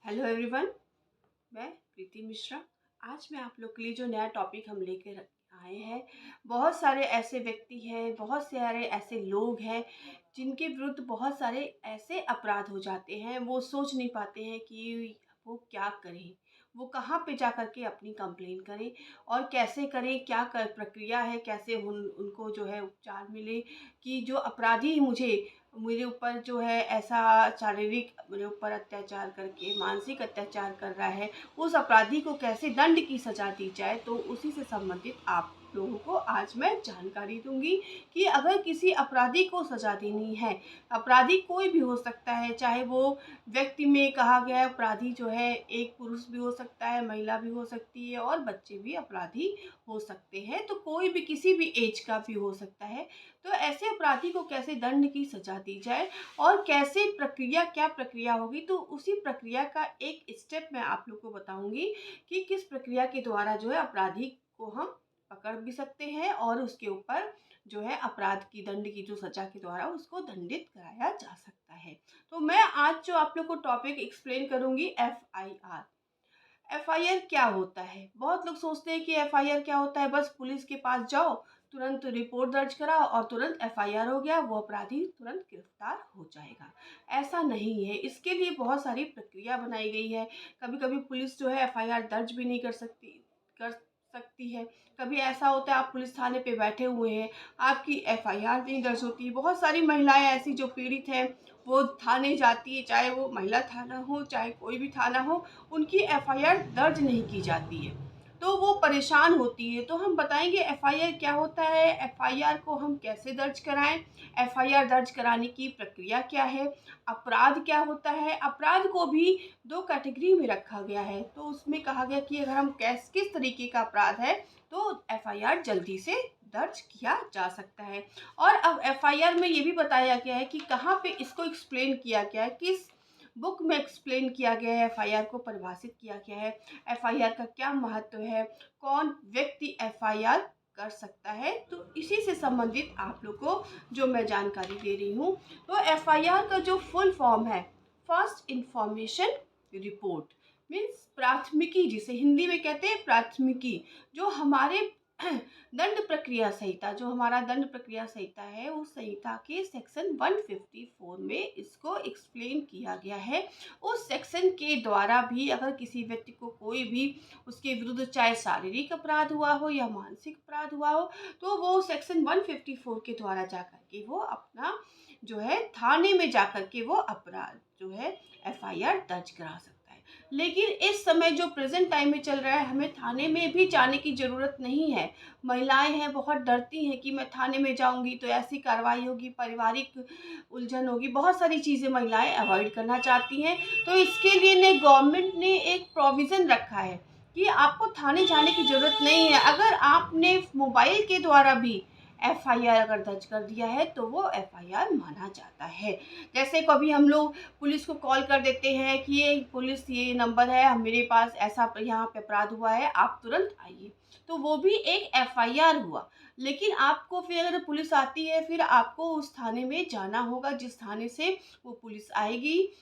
Hello everyone. मैं प्रीति मिश्रा। आज मैं आप लोग के लिए जो नया टॉपिक हम लेकर आए हैं, बहुत सारे ऐसे व्यक्ति हैं, बहुत सारे ऐसे लोग हैं जिनके विरुद्ध बहुत सारे ऐसे अपराध हो जाते हैं। वो सोच नहीं पाते हैं कि वो क्या करें, वो कहाँ पे जा कर के अपनी कंप्लेन करें और कैसे करें, क्या कर प्रक्रिया है, कैसे उनको जो है उपचार मिले कि जो अपराधी मुझे मेरे ऊपर जो है ऐसा शारीरिक मेरे ऊपर अत्याचार करके मानसिक अत्याचार कर रहा है, उस अपराधी को कैसे दंड की सज़ा दी जाए। तो उसी से संबंधित आप लोगों को आज मैं जानकारी दूँगी कि अगर किसी अपराधी को सज़ा देनी है, अपराधी कोई भी हो सकता है, चाहे वो व्यक्ति में कहा गया है अपराधी जो है एक पुरुष भी हो सकता है, महिला भी हो सकती है और बच्चे भी अपराधी हो सकते हैं। तो कोई भी किसी भी एज का भी हो सकता है। तो ऐसे अपराधी को कैसे दंड की सज़ा दी जाए और कैसे प्रक्रिया क्या प्रक्रिया होगी, तो उसी प्रक्रिया का एक स्टेप मैं आप लोग को बताऊंगी कि किस प्रक्रिया के द्वारा जो है अपराधी को हम पकड़ भी सकते हैं और उसके ऊपर जो है अपराध की दंड की जो सज़ा के द्वारा उसको दंडित कराया जा सकता है। तो मैं आज जो आप लोग को टॉपिक एक्सप्लेन करूंगी FIR। एफआईआर क्या होता है? बहुत लोग सोचते हैं कि एफआईआर क्या होता है, बस पुलिस के पास जाओ, तुरंत रिपोर्ट दर्ज कराओ और तुरंत एफआईआर हो गया, वो अपराधी तुरंत गिरफ्तार हो जाएगा। ऐसा नहीं है, इसके लिए बहुत सारी प्रक्रिया बनाई गई है। कभी कभी पुलिस जो है एफआईआर दर्ज भी नहीं कर सकती है। कभी ऐसा होता है आप पुलिस थाने पे बैठे हुए हैं, आपकी एफआईआर नहीं दर्ज होती। बहुत सारी महिलाएं ऐसी जो पीड़ित हैं, वो थाने जाती है, चाहे वो महिला थाना हो चाहे कोई भी थाना हो, उनकी एफआईआर दर्ज नहीं की जाती है, तो वो परेशान होती है। तो हम बताएंगे एफआईआर क्या होता है, एफआईआर को हम कैसे दर्ज कराएं, एफआईआर दर्ज कराने की प्रक्रिया क्या है, अपराध क्या होता है। अपराध को भी दो कैटेगरी में रखा गया है, तो उसमें कहा गया कि अगर हम किस तरीके का अपराध है तो एफआईआर जल्दी से दर्ज किया जा सकता है। और अब एफआईआर में ये भी बताया गया है कि कहाँ पे इसको एक्सप्लेन किया गया है, किस बुक में एक्सप्लेन किया गया है, एफआईआर को परिभाषित किया गया है, एफआईआर का क्या महत्व है, कौन व्यक्ति एफआईआर कर सकता है। तो इसी से संबंधित आप लोग को जो मैं जानकारी दे रही हूँ। तो एफआईआर का जो फुल फॉर्म है, फर्स्ट इंफॉर्मेशन रिपोर्ट, मीन्स प्राथमिकी, जिसे हिंदी में कहते हैं प्राथमिकी। जो हमारे दंड प्रक्रिया संहिता, जो हमारा दंड प्रक्रिया संहिता है, उस संहिता के सेक्शन 154 में इसको एक्सप्लेन किया गया है। उस सेक्शन के द्वारा भी अगर किसी व्यक्ति को कोई भी उसके विरुद्ध चाहे शारीरिक अपराध हुआ हो या मानसिक अपराध हुआ हो, तो वो सेक्शन 154 के द्वारा जाकर के वो अपना जो है थाने में जाकर के वो अपराध जो है एफआईआर दर्ज करा सकता है। लेकिन इस समय जो प्रेजेंट टाइम में चल रहा है, हमें थाने में भी जाने की ज़रूरत नहीं है। महिलाएं हैं, बहुत डरती हैं कि मैं थाने में जाऊंगी तो ऐसी कार्रवाई होगी, पारिवारिक उलझन होगी, बहुत सारी चीज़ें महिलाएं अवॉइड करना चाहती हैं। तो इसके लिए ने गवर्नमेंट ने एक प्रोविज़न रखा है कि आपको थाने जाने की ज़रूरत नहीं है। अगर आपने मोबाइल के द्वारा भी एफआईआर अगर दर्ज कर दिया है तो वो एफआईआर माना जाता है। जैसे कभी हम लोग पुलिस को कॉल कर देते हैं कि ये पुलिस, ये नंबर है, मेरे पास ऐसा यहाँ पे अपराध हुआ है, आप तुरंत आइए, तो वो भी एक एफआईआर हुआ। लेकिन आपको फिर अगर पुलिस आती है, फिर आपको उस थाने में जाना होगा, जिस थाने से वो पुलिस आएगी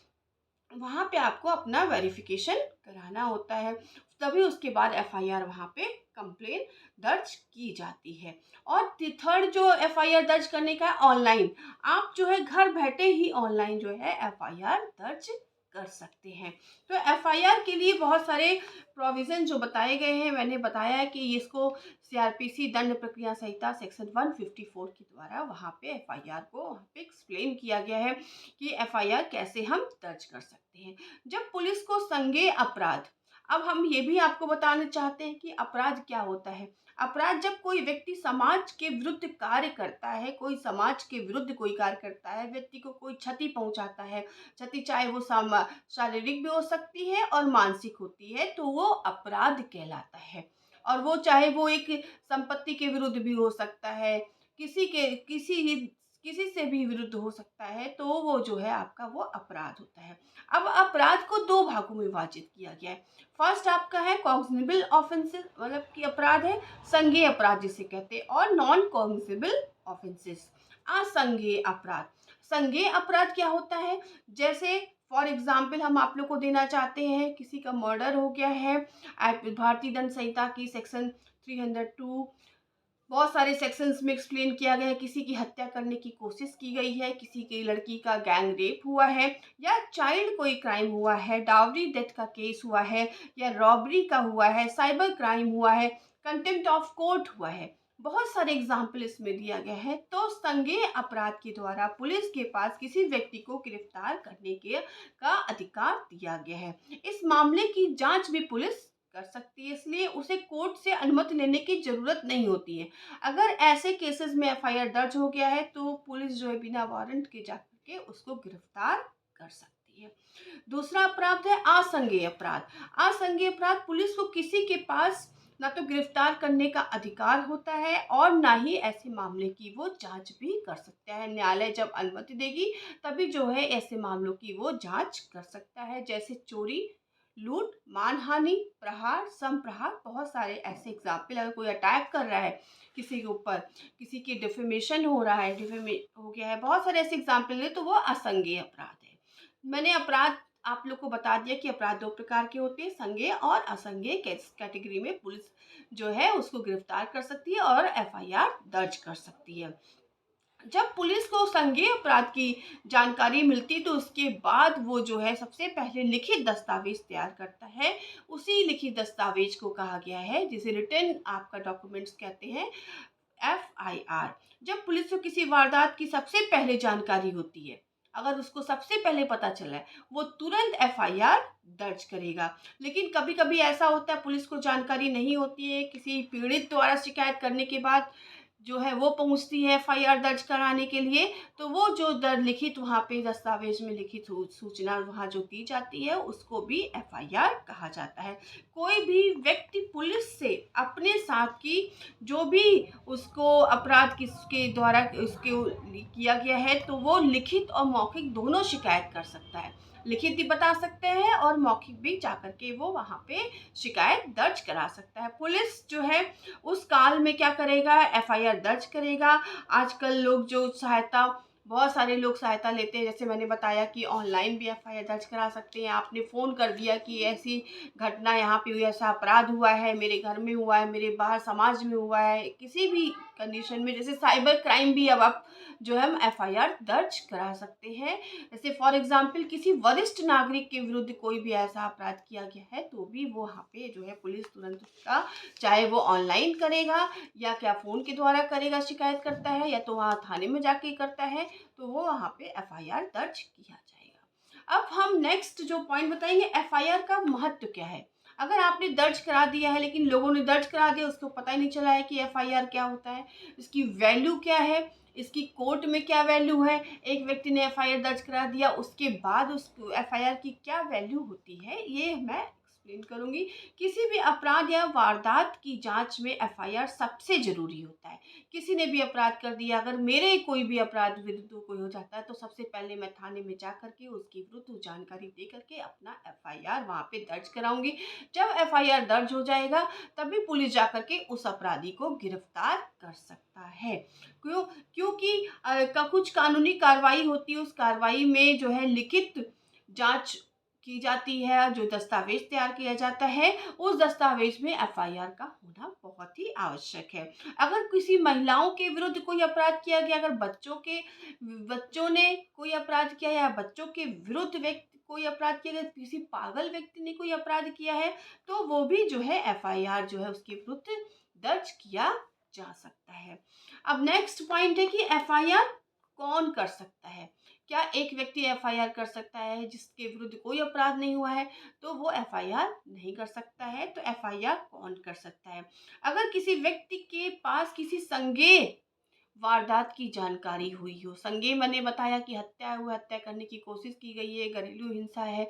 वहाँ पे आपको अपना वेरिफिकेशन कराना होता है, तभी उसके बाद एफआईआर वहाँ पे कंप्लेन दर्ज की जाती है। और थर्ड जो एफआईआर दर्ज करने का है, ऑनलाइन, आप जो है घर बैठे ही ऑनलाइन जो है एफआईआर दर्ज कर सकते हैं। तो एफआईआर के लिए बहुत सारे प्रोविज़न जो बताए गए हैं, मैंने बताया है कि इसको सीआरपीसी दंड प्रक्रिया संहिता सेक्शन 154 के द्वारा वहाँ पे एफआईआर को वहाँ पे एक्सप्लेन किया गया है कि एफआईआर कैसे हम दर्ज कर सकते हैं। जब पुलिस को संज्ञेय अपराध, अब हम ये भी आपको बताना चाहते हैं कि अपराध क्या होता है। अपराध जब कोई व्यक्ति समाज के विरुद्ध कार्य करता है, कोई समाज के विरुद्ध कोई कार्य करता है, व्यक्ति को कोई क्षति पहुंचाता है, क्षति चाहे वो शारीरिक भी हो सकती है और मानसिक होती है, तो वो अपराध कहलाता है। और वो चाहे वो एक संपत्ति के विरुद्ध भी हो सकता है, किसी से भी विरुद्ध हो सकता है, तो वो जो है आपका वो अपराध होता है। अब अपराध को दो भागों में विभाजित किया गया है। फर्स्ट आपका है कॉग्निजेबल ऑफेंसेस, मतलब कि अपराध है संज्ञेय अपराध जिसे कहते हैं, और नॉन कॉग्निजेबल ऑफेंसेस, असंज्ञेय अपराध। संज्ञेय अपराध क्या होता है, जैसे फॉर एग्ज़ाम्पल हम आप लोग को देना चाहते हैं, किसी का मर्डर हो गया है, भारतीय दंड संहिता की सेक्शन 302 बहुत सारे सेक्शंस में एक्सप्लेन किया गया है, किसी की हत्या करने की कोशिश की गई है, किसी की लड़की का गैंग रेप हुआ है या चाइल्ड कोई क्राइम हुआ है, डावरी डेथ का केस हुआ है या रॉबरी का हुआ है, साइबर क्राइम हुआ है, कंटेम्प्ट ऑफ कोर्ट हुआ है। बहुत सारे एग्जाम्पल इसमें दिया गया है। तो संज्ञेय अपराध के द्वारा पुलिस के पास किसी व्यक्ति को गिरफ्तार करने के का अधिकार दिया गया है। इस मामले की जांच भी पुलिस कर सकती है, इसलिए उसे कोर्ट से अनुमति लेने की जरूरत नहीं होती है। अगर ऐसे केसेस में एफआईआर दर्ज हो गया है तो पुलिस जो है बिना वारंट के जाकर के उसको गिरफ्तार कर सकती है। दूसरा अपराध है आसंज्ञेय अपराध। आसंज्ञेय अपराध पुलिस को किसी के पास ना तो गिरफ्तार करने का अधिकार होता है और ना ही ऐसे मामले की वो जांच भी कर सकता है। न्यायालय जब अनुमति देगी तभी जो है ऐसे मामलों की वो जांच कर सकता है, जैसे चोरी, लूट, मानहानि, प्रहार, संप्रहार। बहुत सारे ऐसे एग्जाम्पल, अगर कोई अटैक कर रहा है किसी के ऊपर, किसी की डिफेमेशन हो रहा है, डिफेमे हो गया है, बहुत सारे ऐसे एग्जाम्पल है, तो वो असंज्ञेय अपराध है। मैंने अपराध आप लोग को बता दिया कि अपराध दो प्रकार के होते हैं, संज्ञेय और असंज्ञेय। कैटेगरी में पुलिस जो है उसको गिरफ्तार कर सकती है और एफआईआर दर्ज कर सकती है। जब पुलिस को संज्ञेय अपराध की जानकारी मिलती तो उसके बाद वो जो है सबसे पहले लिखित दस्तावेज तैयार करता है। उसी लिखित दस्तावेज को कहा गया है, जिसे रिटन आपका डॉक्यूमेंट्स कहते हैं, एफआईआर। जब पुलिस को किसी वारदात की सबसे पहले जानकारी होती है, अगर उसको सबसे पहले पता चला है, वो तुरंत एफआईआर दर्ज करेगा। लेकिन कभी कभी ऐसा होता है पुलिस को जानकारी नहीं होती है, किसी पीड़ित द्वारा शिकायत करने के बाद जो है वो पहुंचती है एफआईआर दर्ज कराने के लिए, तो वो जो लिखित वहाँ पे दस्तावेज में लिखित सूचना वहाँ जो दी जाती है उसको भी एफआईआर कहा जाता है। कोई भी व्यक्ति पुलिस से अपने साथ की जो भी उसको अपराध किसके द्वारा उसके किया गया है तो वो लिखित और मौखिक दोनों शिकायत कर सकता है। लिखित भी बता सकते हैं और मौखिक भी जाकर के वो वहाँ पे शिकायत दर्ज करा सकता है। पुलिस जो है उस काल में क्या करेगा, एफआईआर दर्ज करेगा। आजकल लोग जो सहायता, बहुत सारे लोग सहायता लेते हैं, जैसे मैंने बताया कि ऑनलाइन भी एफआईआर दर्ज करा सकते हैं। आपने फ़ोन कर दिया कि ऐसी घटना यहाँ पे हुई, ऐसा अपराध हुआ है, मेरे घर में हुआ है, मेरे बाहर समाज में हुआ है, किसी भी कंडीशन में, जैसे साइबर क्राइम भी अब आप जो है हम एफआईआर दर्ज करा सकते हैं। जैसे फॉर एग्जाम्पल किसी वरिष्ठ नागरिक के विरुद्ध कोई भी ऐसा अपराध किया गया है तो भी वो वहाँ पे जो है पुलिस तुरंत उसका, चाहे वो ऑनलाइन करेगा या क्या फ़ोन के द्वारा करेगा, शिकायत करता है या तो वहाँ थाने में जाके करता है, तो वो वहाँ पे एफआईआर दर्ज किया जाएगा। अब हम नेक्स्ट जो पॉइंट बताएंगे, एफआईआर का महत्व क्या है। अगर आपने दर्ज करा दिया है लेकिन लोगों ने दर्ज करा दिया, उसको पता ही नहीं चला है कि एफआईआर क्या होता है, इसकी वैल्यू क्या है, इसकी कोर्ट में क्या वैल्यू है। एक व्यक्ति ने एफआईआर दर्ज करा दिया, उसके बाद उस एफआईआर की क्या वैल्यू होती है ये मैं एक्सप्लेन करूंगी। किसी भी अपराध या वारदात की जांच में एफआईआर सबसे जरूरी होता है। किसी ने भी अपराध कर दिया, अगर मेरे कोई भी अपराध विरुद्ध कोई हो जाता है तो सबसे पहले मैं थाने में जा करके उसकी विरुद्ध जानकारी दे करके अपना एफआईआर वहाँ पे दर्ज कराऊंगी। जब एफआईआर दर्ज हो जाएगा तभी पुलिस जा करके उस अपराधी को गिरफ्तार कर सकता है। क्योंकि कुछ कानूनी कार्रवाई होती है, उस कार्रवाई में जो है लिखित जांच की जाती है, जो दस्तावेज तैयार किया जाता है, उस दस्तावेज में एफआईआर का होना बहुत ही आवश्यक है। अगर किसी महिलाओं के विरुद्ध कोई अपराध किया गया, अगर बच्चों ने कोई अपराध किया या बच्चों के विरुद्ध व्यक्ति कोई अपराध किया गया, किसी पागल व्यक्ति ने कोई अपराध किया है, तो वो भी जो है एफआईआर जो है उसके विरुद्ध दर्ज किया जा सकता है। अब नेक्स्ट पॉइंट है कि एफआईआर कौन कर सकता है। क्या एक व्यक्ति एफआईआर कर सकता है जिसके विरुद्ध कोई अपराध नहीं हुआ है, तो वो एफआईआर नहीं कर सकता है। तो एफआईआर कौन कर सकता है, अगर किसी व्यक्ति के पास किसी संज्ञेय वारदात की जानकारी हुई हो। संज्ञेय मैंने बताया कि हत्या हुआ, हत्या करने की कोशिश की गई है, घरेलू हिंसा है,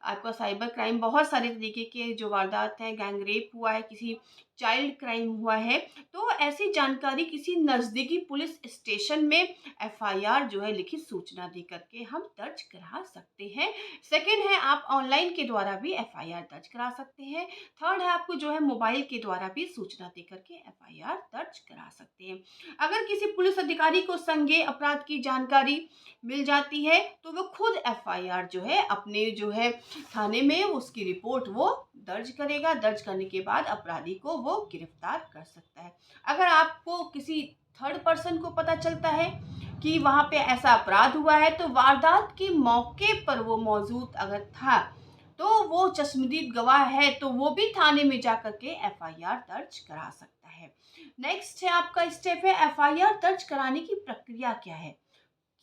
आपका साइबर क्राइम, बहुत सारे तरीके के जो वारदात हैं, गैंग रेप हुआ है, किसी चाइल्ड क्राइम हुआ है, तो ऐसी जानकारी किसी नज़दीकी पुलिस स्टेशन में एफआईआर जो है लिखित सूचना दे करके हम दर्ज करा सकते हैं। सेकंड है आप ऑनलाइन के द्वारा भी एफआईआर दर्ज करा सकते हैं। थर्ड है आपको जो है मोबाइल के द्वारा भी सूचना दे करके एफआईआर दर्ज करा सकते हैं। अगर किसी पुलिस अधिकारी को संज्ञेय अपराध की जानकारी मिल जाती है तो वो खुद एफआईआर जो है अपने जो है थाने में उसकी रिपोर्ट वो दर्ज करेगा। दर्ज करने के बाद अपराधी को वो गिरफ्तार कर सकता है। अगर आपको किसी थर्ड पर्सन को पता चलता है कि वहाँ पे ऐसा अपराध हुआ है तो वारदात के मौके पर वो मौजूद अगर था तो वो चश्मदीद गवाह है तो वो भी थाने में जाकर के एफआईआर दर्ज करा सकता है। नेक्स्ट है आपका स्टेप है एफआईआर दर्ज कराने की प्रक्रिया क्या है।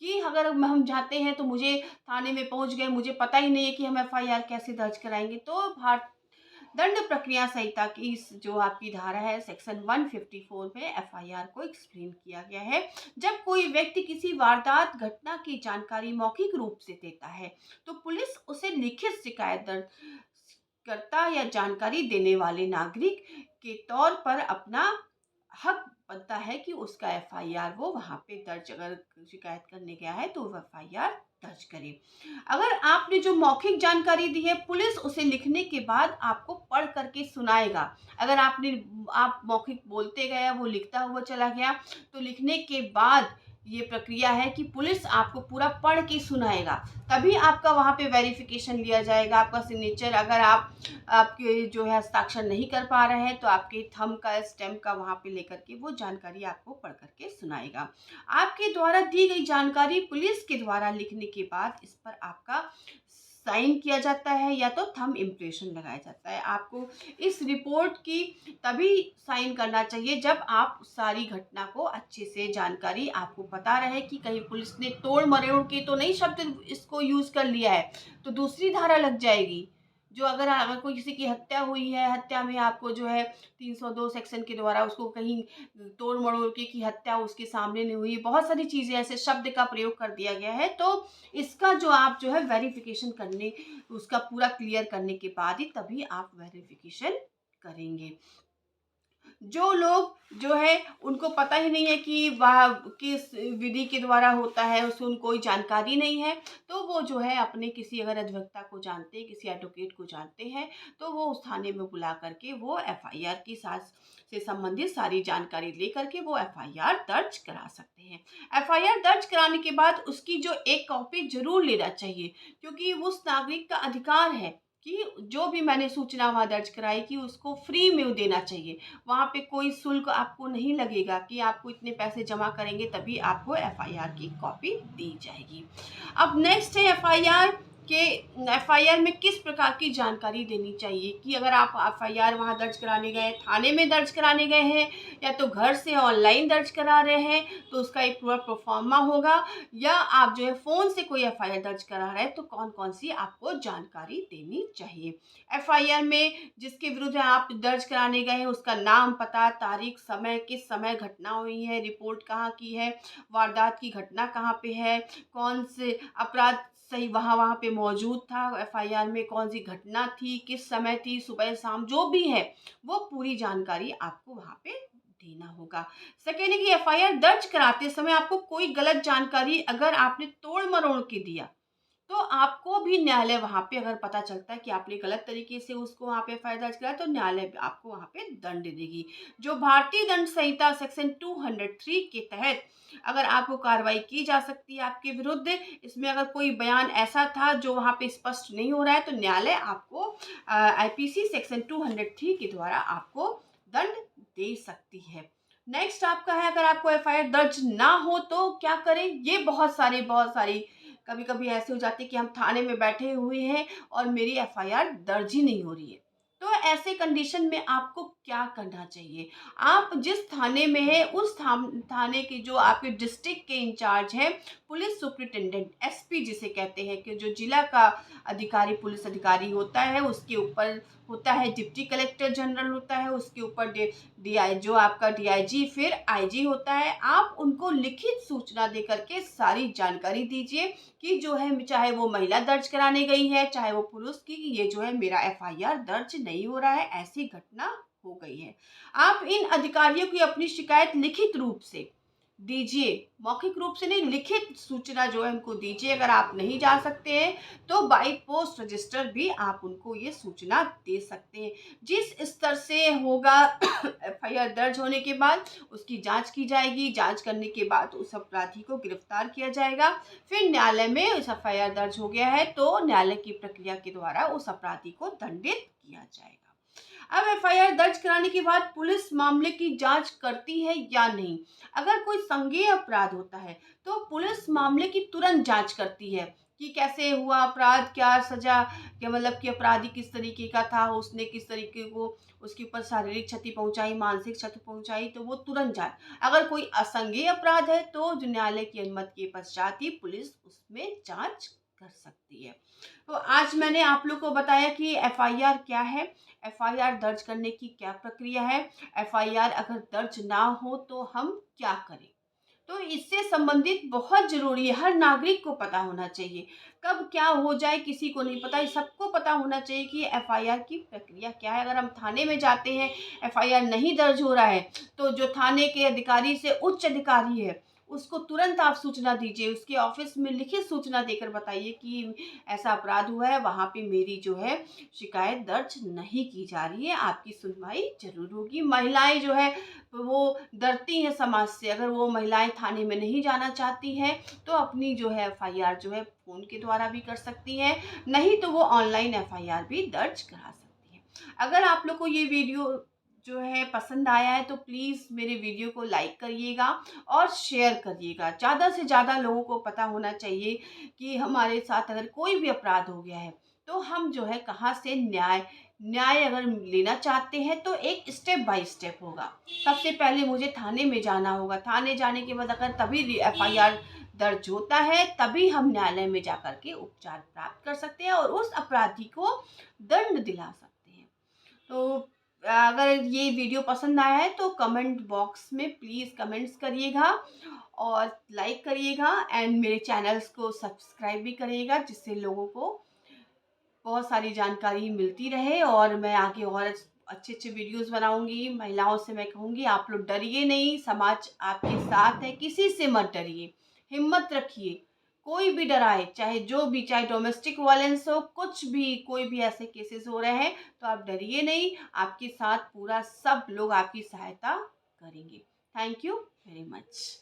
कि अगर हम जाते हैं तो मुझे थाने में पहुंच गए, मुझे पता ही नहीं है कि हम एफआईआर कैसे दर्ज कराएंगे, तो भारत दंड प्रक्रिया संहिता की इस जो आपकी धारा है सेक्शन 154 में एफआईआर को एक्सप्लेन किया गया है। जब कोई व्यक्ति किसी वारदात घटना की जानकारी मौखिक रूप से देता है तो पुलिस उसे लिखित शिकायत दर्ज करता या जानकारी देने वाले नागरिक के तौर पर अपना हक बनता है कि उसका एफआईआर वो वहाँ पे दर्ज, अगर शिकायत करने गया है तो वो एफआईआर दर्ज करे। अगर आपने जो मौखिक जानकारी दी है पुलिस उसे लिखने के बाद आपको पढ़ करके सुनाएगा। अगर आप मौखिक बोलते गए वो लिखता हुआ चला गया तो लिखने के बाद ये प्रक्रिया है कि पुलिस आपको पूरा पढ़ के सुनाएगा, तभी आपका वहाँ पे वेरिफिकेशन लिया जाएगा, आपका सिग्नेचर। अगर आपके जो है हस्ताक्षर नहीं कर पा रहे हैं तो आपके थंब का स्टैम्प का वहाँ पे लेकर के वो जानकारी आपको पढ़ करके सुनाएगा। आपके द्वारा दी गई जानकारी पुलिस के द्वारा लिखने के बाद इस पर आपका साइन किया जाता है या तो थंब इम्प्रेशन लगाया जाता है। आपको इस रिपोर्ट की तभी साइन करना चाहिए जब आप सारी घटना को अच्छे से जानकारी आपको पता रहे कि कहीं पुलिस ने तोड़ मरोड़ के तो नहीं शब्द इसको यूज कर लिया है तो दूसरी धारा लग जाएगी। जो अगर कोई किसी की हत्या हुई है, हत्या में आपको जो है 302 सेक्शन के द्वारा उसको कहीं तोड़ मरोड़ के की हत्या उसके सामने नहीं हुई, बहुत सारी चीजें ऐसे शब्द का प्रयोग कर दिया गया है तो इसका जो आप जो है वेरिफिकेशन करने, उसका पूरा क्लियर करने के बाद ही तभी आप वेरिफिकेशन करेंगे। जो लोग जो है उनको पता ही नहीं है कि वह किस विधि के द्वारा होता है, उसे उनको कोई जानकारी नहीं है तो वो जो है अपने किसी अगर अधिवक्ता को जानते हैं, किसी एडवोकेट को जानते हैं तो वो उस थाने में बुला करके वो एफआईआर की साथ से संबंधित सारी जानकारी लेकर के वो एफआईआर दर्ज करा सकते हैं। एफआईआर दर्ज कराने के बाद उसकी जो एक कॉपी जरूर लेना चाहिए, क्योंकि उस नागरिक का अधिकार है कि जो भी मैंने सूचना वहाँ दर्ज कराई कि उसको फ्री में देना चाहिए। वहाँ पे कोई शुल्क आपको नहीं लगेगा कि आपको इतने पैसे जमा करेंगे तभी आपको एफआईआर की कॉपी दी जाएगी। अब नेक्स्ट है एफआईआर में किस प्रकार की जानकारी देनी चाहिए कि अगर आप एफआईआर वहाँ दर्ज कराने गए, थाने में दर्ज कराने गए हैं या तो घर से ऑनलाइन दर्ज करा रहे हैं तो उसका एक पूरा प्रोफार्मा होगा, या आप जो है फ़ोन से कोई एफआईआर दर्ज करा रहे हैं तो कौन कौन सी आपको जानकारी देनी चाहिए। एफआईआर में जिसके विरुद्ध आप दर्ज कराने गए हैं उसका नाम, पता, तारीख, समय, किस समय घटना हुई है, रिपोर्ट कहाँ की है, वारदात की घटना कहाँ पे है, कौन से अपराध सही वहाँ पे मौजूद था, एफआईआर में कौन सी घटना थी, किस समय थी, सुबह शाम, जो भी है वो पूरी जानकारी आपको वहाँ पे देना होगा। सेकेंड है कि एफआईआर दर्ज कराते समय आपको कोई गलत जानकारी अगर आपने तोड़ मरोड़ के दिया तो आपको भी न्यायालय वहाँ पे अगर पता चलता है कि आपने गलत तरीके से उसको वहाँ पे एफआईआर दर्ज कराया तो न्यायालय आपको वहाँ पे दंड देगी। जो भारतीय दंड संहिता सेक्शन 203 के तहत अगर आपको कार्रवाई की जा सकती है आपके विरुद्ध, इसमें अगर कोई बयान ऐसा था जो वहाँ पे स्पष्ट नहीं हो रहा है तो न्यायालय आपको आईपीसी सेक्शन 203 के द्वारा आपको दंड दे सकती है। नेक्स्ट आपका है अगर आपको एफआईआर दर्ज ना हो तो क्या करें। ये बहुत सारी कभी कभी ऐसे हो जाते कि हम थाने में बैठे हुए हैं और मेरी एफआईआर दर्ज ही नहीं हो रही है, तो ऐसे कंडीशन में आपको क्या करना चाहिए। आप जिस थाने में है उस थाने के जो आपके डिस्ट्रिक्ट के इंचार्ज है, पुलिस सुप्रिटेंडेंट एसपी जिसे कहते हैं, कि जो जिला का अधिकारी पुलिस अधिकारी होता है उसके ऊपर होता है डिप्टी कलेक्टर जनरल होता है, उसके ऊपर डीआई जो आपका डीआईजी फिर आईजी होता है। आप उनको लिखित सूचना दे करके सारी जानकारी दीजिए कि जो है चाहे वो महिला दर्ज कराने गई है चाहे वो पुरुष की, ये जो है मेरा एफआईआर दर्ज नहीं हो रहा है, ऐसी घटना हो गई है। आप इन अधिकारियों की अपनी शिकायत लिखित रूप से दीजिए, मौखिक रूप से नहीं, लिखित सूचना जो है उनको दीजिए। अगर आप नहीं जा सकते हैं तो बाई पोस्ट रजिस्टर भी आप उनको ये सूचना दे सकते हैं। जिस स्तर से होगा एफआईआर दर्ज होने के बाद उसकी जांच की जाएगी। जांच करने के बाद उस अपराधी को गिरफ्तार किया जाएगा। फिर न्यायालय में उस एफआईआर दर्ज हो गया है तो न्यायालय की प्रक्रिया के द्वारा उस अपराधी को दंडित किया जाएगा। अब एफआईआर दर्ज कराने के बाद पुलिस मामले की जांच करती है या नहीं। अगर कोई संज्ञेय अपराध होता है तो पुलिस मामले की तुरंत जांच करती है कि कैसे हुआ अपराध, क्या सजा, क्या मतलब कि अपराधी किस तरीके का था, उसने किस तरीके को उसके ऊपर शारीरिक क्षति पहुंचाई, मानसिक क्षति पहुंचाई, तो वो तुरंत जांच। अगर कोई असंज्ञेय अपराध है तो जो न्यायालय की अनुमति के पश्चात ही पुलिस उसमें जांच कर सकती है। तो आज मैंने आप लोग को बताया कि एफआईआर क्या है, एफआईआर दर्ज करने की क्या प्रक्रिया है, एफआईआर अगर दर्ज ना हो तो हम क्या करें। तो इससे संबंधित बहुत ज़रूरी है, हर नागरिक को पता होना चाहिए। कब क्या हो जाए किसी को नहीं पता, ये सबको पता होना चाहिए कि एफआईआर की प्रक्रिया क्या है। अगर हम थाने में जाते हैं, एफआईआर नहीं दर्ज हो रहा है, तो जो थाने के अधिकारी से उच्च अधिकारी है, उसको तुरंत आप सूचना दीजिए। उसके ऑफ़िस में लिखित सूचना देकर बताइए कि ऐसा अपराध हुआ है, वहाँ पे मेरी जो है शिकायत दर्ज नहीं की जा रही है, आपकी सुनवाई ज़रूर होगी। महिलाएँ जो है वो डरती हैं समाज से। अगर वो महिलाएँ थाने में नहीं जाना चाहती हैं तो अपनी जो है एफआईआर जो है फ़ोन के द्वारा भी कर सकती हैं, नहीं तो वो ऑनलाइन एफआईआर भी दर्ज करा सकती हैं। अगर आप लोग को ये वीडियो जो है पसंद आया है तो प्लीज़ मेरे वीडियो को लाइक करिएगा और शेयर करिएगा। ज़्यादा से ज़्यादा लोगों को पता होना चाहिए कि हमारे साथ अगर कोई भी अपराध हो गया है तो हम जो है कहाँ से न्याय अगर लेना चाहते हैं तो एक स्टेप बाय स्टेप होगा। सबसे पहले मुझे थाने में जाना होगा, थाने जाने के बाद अगर तभी एफआईआर दर्ज होता है तभी हम न्यायालय में जाकर के उपचार प्राप्त कर सकते हैं और उस अपराधी को दंड दिला सकते हैं। तो अगर ये वीडियो पसंद आया है तो कमेंट बॉक्स में प्लीज़ कमेंट्स करिएगा और लाइक करिएगा एंड मेरे चैनल्स को सब्सक्राइब भी करिएगा, जिससे लोगों को बहुत सारी जानकारी मिलती रहे और मैं आगे और अच्छे-अच्छे वीडियोज़ बनाऊँगी। महिलाओं से मैं कहूँगी आप लोग डरिए नहीं, समाज आपके साथ है, किसी से मत डरिए, हिम्मत रखिए। कोई भी डराए, चाहे जो भी, चाहे डोमेस्टिक वायलेंस हो, कुछ भी, कोई भी ऐसे केसेस हो रहे हैं, तो आप डरिए नहीं, आपके साथ पूरा सब लोग आपकी सहायता करेंगे। Thank you very much.